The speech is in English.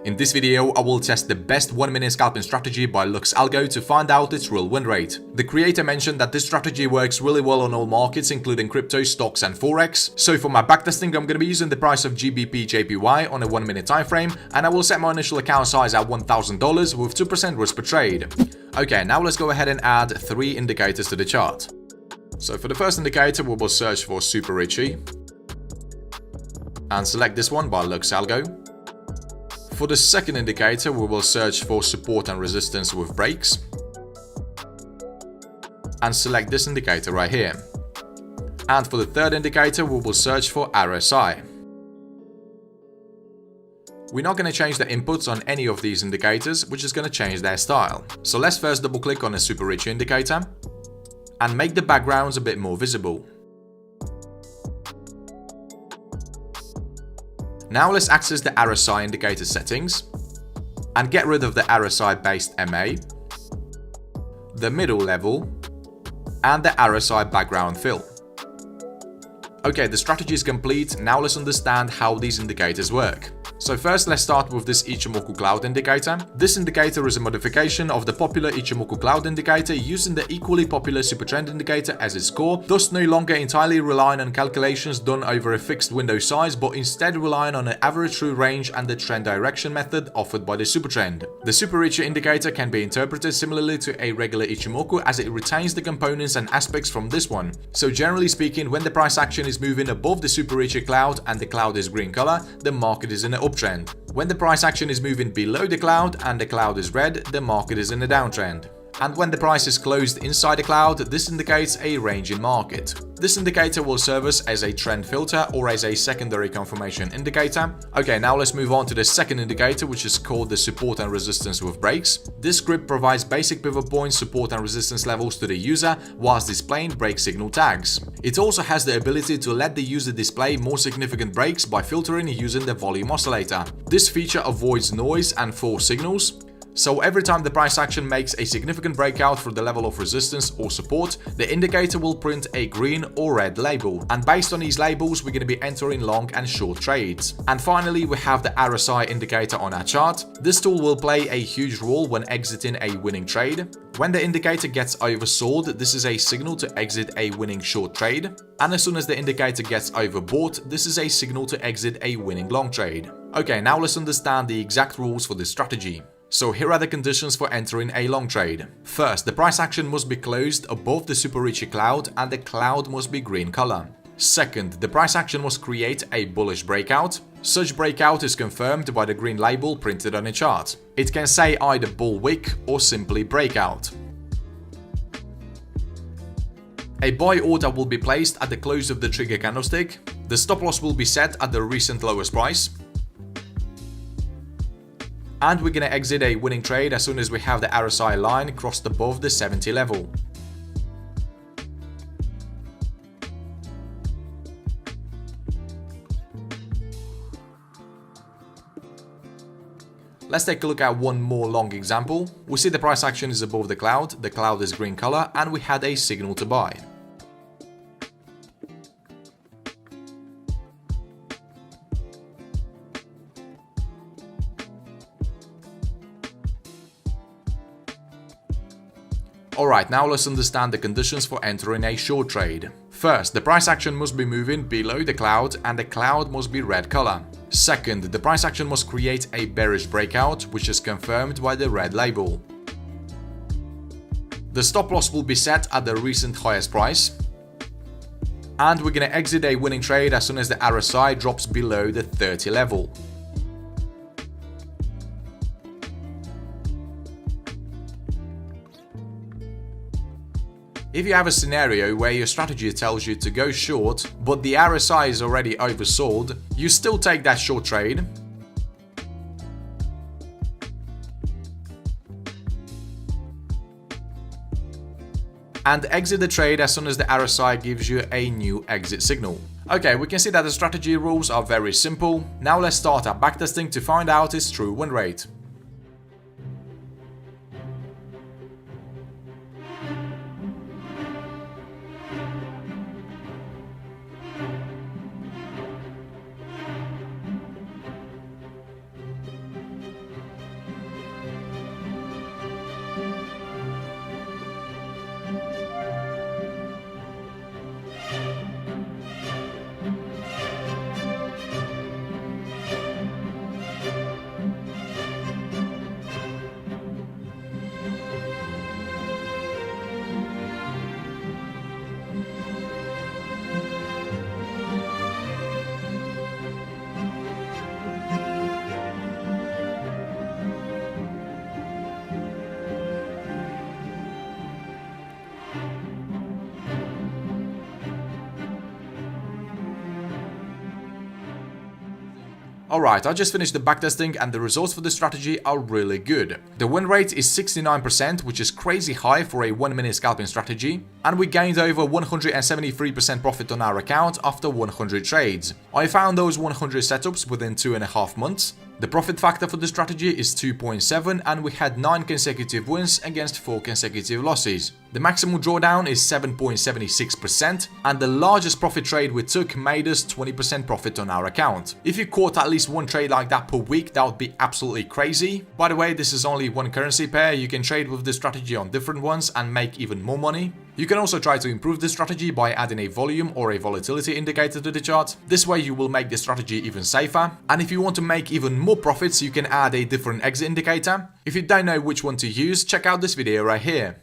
In this video, I will test the best 1-minute scalping strategy by Lux Algo to find out its real win rate. The creator mentioned that this strategy works really well on all markets including crypto, stocks and forex. So for my backtesting, I'm going to be using the price of GBP JPY on a 1-minute time frame, and I will set my initial account size at $1,000 with 2% risk per trade. Okay, now let's go ahead and add 3 indicators to the chart. So for the first indicator, we will search for Super Richie and select this one by Lux Algo. For the second indicator, we will search for support and resistance with breaks and select this indicator right here. And for the third indicator, we will search for RSI. We're not going to change the inputs on any of these indicators, which is going to change their style. So let's first double click on the Super Richie indicator and make the backgrounds a bit more visible. Now let's access the RSI indicator settings and get rid of the RSI based MA, the middle level, and the RSI background fill. Okay, the strategy is complete. Now let's understand how these indicators work. So first, let's start with this Ichimoku cloud indicator. This indicator is a modification of the popular Ichimoku cloud indicator using the equally popular super trend indicator as its core, thus no longer entirely relying on calculations done over a fixed window size, but instead relying on an average true range and the trend direction method offered by the super trend. The Super Richie indicator can be interpreted similarly to a regular Ichimoku as it retains the components and aspects from this one. So generally speaking, when the price action is moving above the Super Richie cloud and the cloud is green color, the market is in an uptrend. When the price action is moving below the cloud and the cloud is red, the market is in a downtrend. And when the price is closed inside the cloud, this indicates a range in market. This indicator will serve us as a trend filter or as a secondary confirmation indicator. Okay, now let's move on to the second indicator, which is called the support and resistance with breaks. This script provides basic pivot points, support and resistance levels to the user whilst displaying break signal tags. It also has the ability to let the user display more significant breaks by filtering using the volume oscillator. This feature avoids noise and false signals. So every time the price action makes a significant breakout for the level of resistance or support, the indicator will print a green or red label. And based on these labels, we're going to be entering long and short trades. And finally, we have the RSI indicator on our chart. This tool will play a huge role when exiting a winning trade. When the indicator gets oversold, this is a signal to exit a winning short trade. And as soon as the indicator gets overbought, this is a signal to exit a winning long trade. Okay, now let's understand the exact rules for this strategy. So here are the conditions for entering a long trade. First, the price action must be closed above the Super Richie cloud and the cloud must be green color. Second, the price action must create a bullish breakout. Such breakout is confirmed by the green label printed on a chart. It can say either bull wick or simply breakout. A buy order will be placed at the close of the trigger candlestick. The stop loss will be set at the recent lowest price. And we're going to exit a winning trade as soon as we have the RSI line crossed above the 70 level. Let's take a look at one more long example. We see the price action is above the cloud is green color, and we had a signal to buy. Alright, now let's understand the conditions for entering a short trade. First, the price action must be moving below the cloud and the cloud must be red color. Second, the price action must create a bearish breakout, which is confirmed by the red label. The stop loss will be set at the recent highest price. And we're going to exit a winning trade as soon as the RSI drops below the 30 level. If you have a scenario where your strategy tells you to go short, but the RSI is already oversold, you still take that short trade. And exit the trade as soon as the RSI gives you a new exit signal. Okay, we can see that the strategy rules are very simple. Now let's start our backtesting to find out its true win rate. Alright, I just finished the backtesting and the results for this strategy are really good. The win rate is 69%, which is crazy high for a 1 minute scalping strategy, and we gained over 173% profit on our account after 100 trades. I found those 100 setups within 2.5 months. The profit factor for the strategy is 2.7 and we had 9 consecutive wins against 4 consecutive losses. The maximum drawdown is 7.76% and the largest profit trade we took made us 20% profit on our account. If you caught at least one trade like that per week, that would be absolutely crazy. By the way, this is only one currency pair. You can trade with this strategy on different ones and make even more money. You can also try to improve this strategy by adding a volume or a volatility indicator to the chart. This way you will make the strategy even safer. And if you want to make even more profits, you can add a different exit indicator. If you don't know which one to use, check out this video right here.